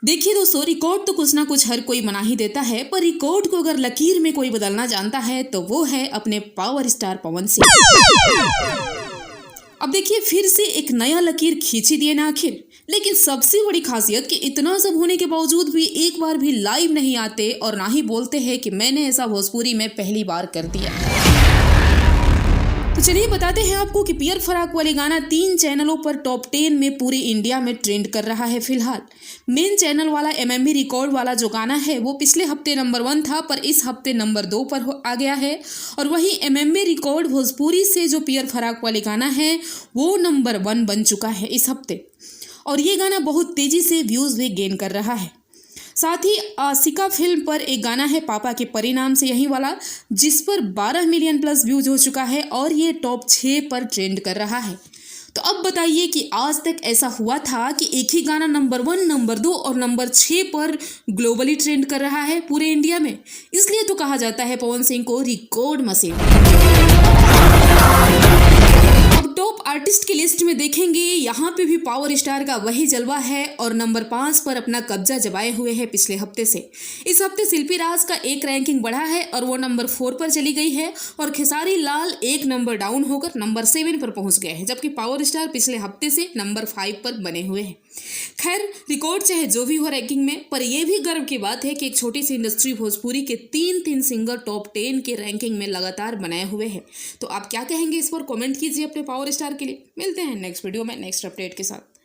देखिए दोस्तों, रिकॉर्ड तो कुछ ना कुछ हर कोई बना ही देता है, पर रिकॉर्ड को अगर लकीर में कोई बदलना जानता है तो वो है अपने पावर स्टार पवन सिंह। अब देखिए, फिर से एक नया लकीर खींची दिए ना आखिर। लेकिन सबसे बड़ी खासियत कि इतना सब होने के बावजूद भी एक बार भी लाइव नहीं आते और ना ही बोलते हैं कि मैंने ऐसा भोजपुरी में पहली बार कर दिया। तो चलिए बताते हैं आपको कि पियर फराक वाले गाना 3 चैनलों पर टॉप 10 में पूरे इंडिया में ट्रेंड कर रहा है फिलहाल। मेन चैनल वाला एमएमवी रिकॉर्ड वाला जो गाना है वो पिछले हफ्ते नंबर 1 था, पर इस हफ्ते नंबर 2 पर आ गया है। और वही एमएमवी रिकॉर्ड भोजपुरी से जो पियर फराक वाले गाना है वो नंबर 1 बन चुका है इस हफ्ते। और ये गाना बहुत तेजी से व्यूज भी गेन कर रहा है। साथ ही आशिका फिल्म पर एक गाना है पापा के परिणाम से, यही वाला, जिस पर 12 मिलियन प्लस व्यूज हो चुका है और ये टॉप 6 पर ट्रेंड कर रहा है। तो अब बताइए कि आज तक ऐसा हुआ था कि एक ही गाना नंबर 1, नंबर 2 और नंबर 6 पर ग्लोबली ट्रेंड कर रहा है पूरे इंडिया में। इसलिए तो कहा जाता है पवन सिंह को रिकॉर्ड मशीन। अब टॉप आर्टिस्ट की लिस्ट में देखेंगे, यहाँ पे भी पावर स्टार का वही जलवा है और नंबर 5 पर अपना कब्जा जमाए हुए है पिछले हफ्ते से। इस हफ्ते शिल्पी राज का एक रैंकिंग बढ़ा है और वो नंबर 4 पर चली गई है और खेसारी लाल एक नंबर डाउन होकर नंबर 7 पर पहुंच गए हैं, जबकि पावर स्टार पिछले हफ्ते से नंबर 5 पर बने हुए हैं। खैर, रिकॉर्ड चाहे जो भी हो रैंकिंग में, पर यह भी गर्व की बात है कि एक छोटी सी इंडस्ट्री भोजपुरी के 3 सिंगर टॉप 10 के रैंकिंग में लगातार बनाए हुए हैं। तो आप क्या कहेंगे इस पर कमेंट कीजिए अपने पावर स्टार के लिए। मिलते हैं नेक्स्ट वीडियो में नेक्स्ट अपडेट के साथ।